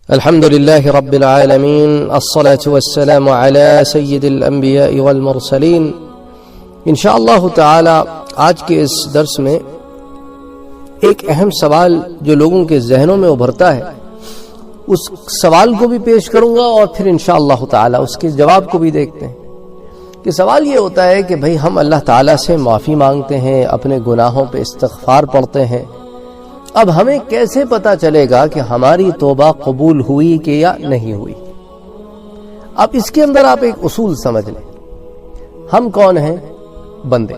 الحمد لله رب العالمين الصلاة والسلام على سيد الأنبياء والمرسلين. انشاءاللہ تعالی آج کے اس درس میں ایک اہم سوال جو لوگوں کے ذہنوں میں ابھرتا ہے اس سوال کو بھی پیش کروں گا اور پھر انشاءاللہ تعالی اس کے جواب کو بھی دیکھتے ہیں. کہ سوال یہ ہوتا ہے کہ بھئی ہم اللہ تعالی سے معافی مانگتے ہیں، اپنے گناہوں پہ استغفار پڑھتے ہیں، اب ہمیں کیسے پتا چلے گا کہ ہماری توبہ قبول ہوئی کہ یا نہیں ہوئی؟ اب اس کے اندر آپ ایک اصول سمجھ لیں. ہم کون ہیں؟ بندے.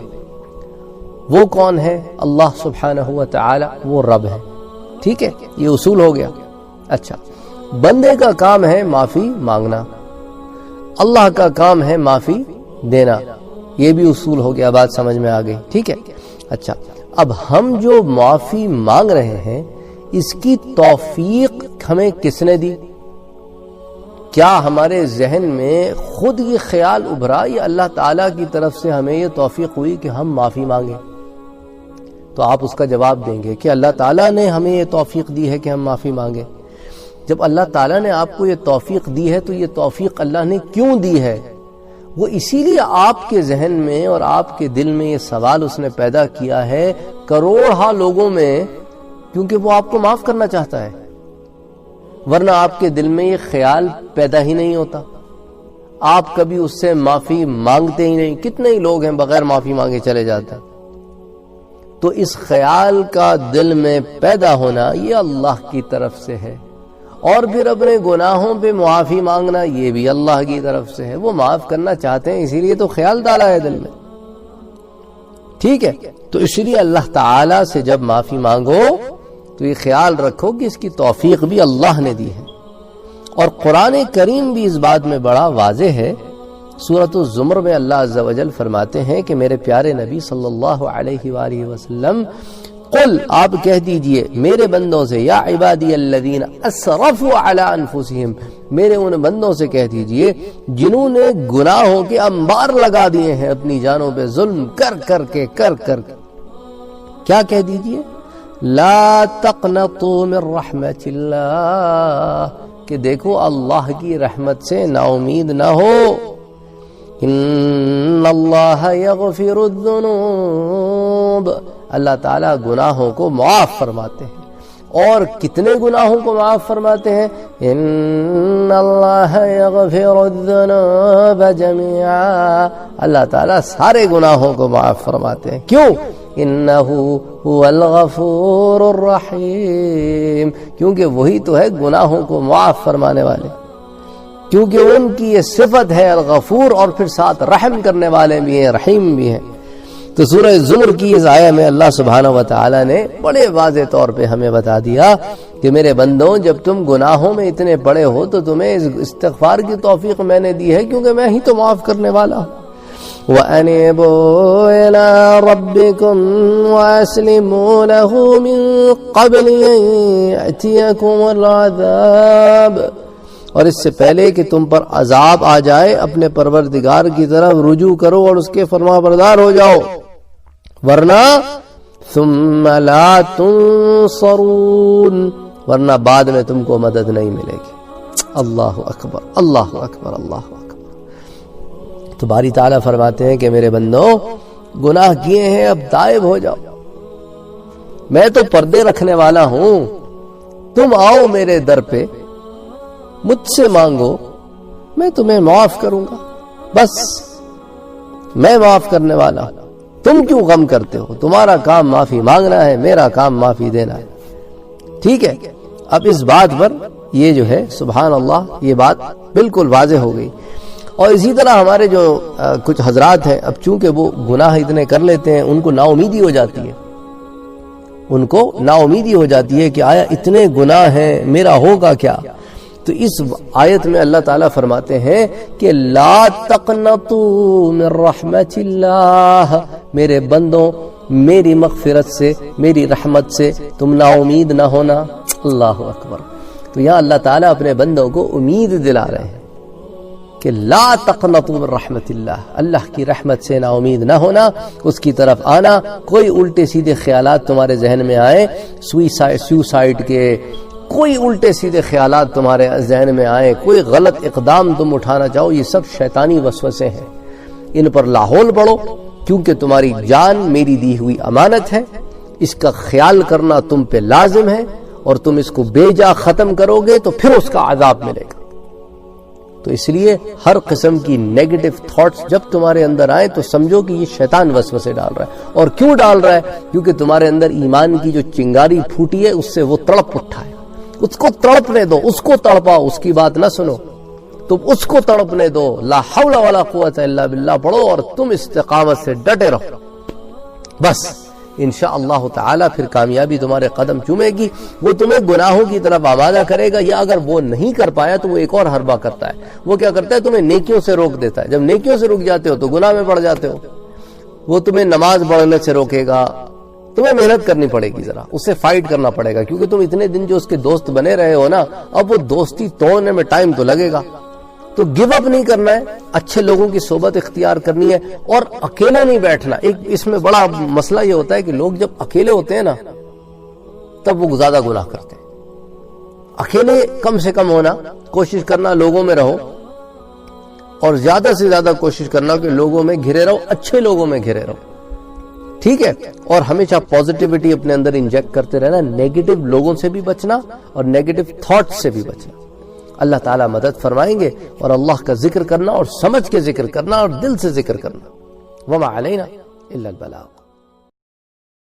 وہ کون ہے؟ اللہ سبحانہ و تعالی، وہ رب ہے. ٹھیک ہے، یہ اصول ہو گیا. اچھا، بندے کا کام ہے معافی مانگنا، اللہ کا کام ہے معافی دینا. یہ بھی اصول ہو گیا، بات سمجھ میں آ گئی. ٹھیک ہے. اچھا، اب ہم جو معافی مانگ رہے ہیں اس کی توفیق ہمیں کس نے دی؟ کیا ہمارے ذہن میں خود یہ خیال ابھرا یا اللہ تعالیٰ کی طرف سے ہمیں یہ توفیق ہوئی کہ ہم معافی مانگیں؟ تو آپ اس کا جواب دیں گے کہ اللہ تعالیٰ نے ہمیں یہ توفیق دی ہے کہ ہم معافی مانگیں. جب اللہ تعالیٰ نے آپ کو یہ توفیق دی ہے تو یہ توفیق اللہ نے کیوں دی ہے؟ وہ اسی لیے آپ کے ذہن میں اور آپ کے دل میں یہ سوال اس نے پیدا کیا ہے کروڑہا لوگوں میں، کیونکہ وہ آپ کو معاف کرنا چاہتا ہے، ورنہ آپ کے دل میں یہ خیال پیدا ہی نہیں ہوتا. آپ کبھی اس سے معافی مانگتے ہی نہیں. کتنے ہی لوگ ہیں بغیر معافی مانگے چلے جاتے ہیں. تو اس خیال کا دل میں پیدا ہونا یہ اللہ کی طرف سے ہے، اور پھر اپنے گناہوں پہ معافی مانگنا یہ بھی اللہ کی طرف سے ہے. وہ معاف کرنا چاہتے ہیں، اسی لیے تو خیال ڈالا ہے دل میں. ٹھیک ہے، تو اس لیے اللہ تعالی سے جب معافی مانگو تو یہ خیال رکھو کہ اس کی توفیق بھی اللہ نے دی ہے. اور قرآن کریم بھی اس بات میں بڑا واضح ہے. سورۃ الزمر میں اللہ عز و جل فرماتے ہیں کہ میرے پیارے نبی صلی اللہ علیہ وآلہ وسلم، قل، آپ کہہ دیجئے میرے بندوں سے، یا عبادی الذین اسرفوا علی انفسہم، میرے ان بندوں سے کہہ دیجئے جنہوں نے گناہوں کے انبار لگا دیے ہیں اپنی جانوں پہ، ظلم کر کے. کیا کہہ دیجئے؟ لا تقنطوا من رحمت اللہ، کہ دیکھو اللہ کی رحمت سے نا امید نہ ہو. ان اللہ یغفر الذنوب، اللہ تعالیٰ گناہوں کو معاف فرماتے ہیں. اور کتنے گناہوں کو معاف فرماتے ہیں؟ ان اللہ یغفر الذنوب جميعا، اللہ تعالیٰ سارے گناہوں کو معاف فرماتے ہیں. کیوں؟ انہ هو الغفور الرحیم، کیونکہ وہی تو ہے گناہوں کو معاف فرمانے والے، کیونکہ ان کی یہ صفت ہے الغفور، اور پھر ساتھ رحم کرنے والے بھی ہیں، رحیم بھی ہیں. تو سورہ زمر کی اس آیہ میں اللہ سبحانہ و تعالی نے بڑے واضح طور پہ ہمیں بتا دیا کہ میرے بندوں، جب تم گناہوں میں اتنے بڑے ہو تو تمہیں استغفار کی توفیق میں نے دی ہے، کیونکہ میں ہی تو معاف کرنے والا ہوں. وَأَنِيبُوا إِلَىٰ رَبِّكُمْ وَأَسْلِمُوا لَهُ مِن قَبْلِ أَن يَأْتِيَكُمُ الْعَذَابُ، اور اس سے پہلے کہ تم پر عذاب آ جائے اپنے پروردگار کی طرف رجوع کرو اور اس کے فرما بردار ہو جاؤ، ورنہ ثم لا تنصرون، ورنہ بعد میں تم کو مدد نہیں ملے گی. اللہ اکبر، اللہ اکبر، اللہ اکبر. تو باری تعالیٰ فرماتے ہیں کہ میرے بندوں، گناہ کیے ہیں اب تائب ہو جاؤ، میں تو پردے رکھنے والا ہوں، تم آؤ میرے در پہ، مجھ سے مانگو، میں تمہیں معاف کروں گا. بس میں معاف کرنے والا ہوں، تم کیوں غم کرتے ہو؟ تمہارا کام معافی مانگنا ہے، میرا کام معافی دینا ہے. ٹھیک ہے. اب اس بات پر یہ جو ہے سبحان اللہ، یہ بات بالکل واضح ہو گئی. اور اسی طرح ہمارے جو کچھ حضرات ہیں، اب چونکہ وہ گناہ اتنے کر لیتے ہیں، ان کو نا امیدی ہو جاتی ہے، ان کو نا امیدی ہو جاتی ہے کہ آیا اتنے گناہ ہیں، میرا ہوگا کیا؟ تو اس آیت میں اللہ تعالیٰ فرماتے ہیں کہ لا تقنطوا من رحمت اللہ، میرے بندوں میری مغفرت سے، میری رحمت سے تم نا امید نہ ہونا. اللہ اکبر. تو یہاں اللہ تعالیٰ اپنے بندوں کو امید دلا رہے ہیں کہ لا تقنطوا من رحمت اللہ، اللہ کی رحمت سے نا امید نہ ہونا، اس کی طرف آنا. کوئی الٹے سیدھے خیالات تمہارے ذہن میں آئے، سوسائڈ کے، کوئی الٹے سیدھے خیالات تمہارے ذہن میں آئیں، کوئی غلط اقدام تم اٹھانا چاہو، یہ سب شیطانی وسوسے ہیں، ان پر لاحول پڑو، کیونکہ تمہاری جان میری دی ہوئی امانت ہے، اس کا خیال کرنا تم پہ لازم ہے، اور تم اس کو بے جا ختم کرو گے تو پھر اس کا عذاب ملے گا۔ تو اس لیے ہر قسم کی نیگیٹو تھاٹس جب تمہارے اندر آئیں تو سمجھو کہ یہ شیطان وسوسے ڈال رہا ہے۔ اور کیوں ڈال رہا ہے؟ کیونکہ تمہارے اندر ایمان کی جو چنگاری پھوٹی ہے اس سے وہ تڑپ اٹھا ہے، اس کو تڑپنے دو، اس کو تڑپاؤ، اس کی بات نہ سنو، تم اس کو تڑپنے دو۔ لا حول ولا قوت الا باللہ پڑھو اور تم استقامت سے ڈٹے رہو، بس انشاءاللہ تعالی پھر کامیابی تمہارے قدم چومے گی۔ وہ تمہیں گناہوں کی طرف آمادہ کرے گا، یا اگر وہ نہیں کر پایا تو وہ ایک اور حربہ کرتا ہے، وہ کیا کرتا ہے؟ تمہیں نیکیوں سے روک دیتا ہے۔ جب نیکیوں سے رک جاتے ہو تو گناہ میں پڑ جاتے ہو۔ وہ تمہیں نماز پڑھنے سے روکے گا، تمہیں محنت کرنی پڑے گی، ذرا اس سے فائٹ کرنا پڑے گا، کیونکہ تم اتنے دن جو اس کے دوست بنے رہے ہو نا، اب وہ دوستی توڑنے میں ٹائم تو لگے گا۔ تو گیو اپ نہیں کرنا ہے، اچھے لوگوں کی صحبت اختیار کرنی ہے، اور اکیلے نہیں بیٹھنا۔ ایک اس میں بڑا مسئلہ یہ ہوتا ہے کہ لوگ جب اکیلے ہوتے ہیں نا تب وہ زیادہ گناہ کرتے ہیں۔ اکیلے کم سے کم ہونا، کوشش کرنا لوگوں میں رہو، اور زیادہ سے زیادہ کوشش کرنا کہ لوگوں میں گھرے رہو، اچھے لوگوں میں گھرے رہو، ٹھیک ہے؟ اور ہمیشہ پازیٹیوٹی اپنے اندر انجیکٹ کرتے رہنا، نیگیٹو لوگوں سے بھی بچنا اور نیگیٹو تھاٹ سے بھی بچنا۔ اللہ تعالیٰ مدد فرمائیں گے، اور اللہ کا ذکر کرنا اور سمجھ کے ذکر کرنا اور دل سے ذکر کرنا۔ وما علینا الا البلاغ۔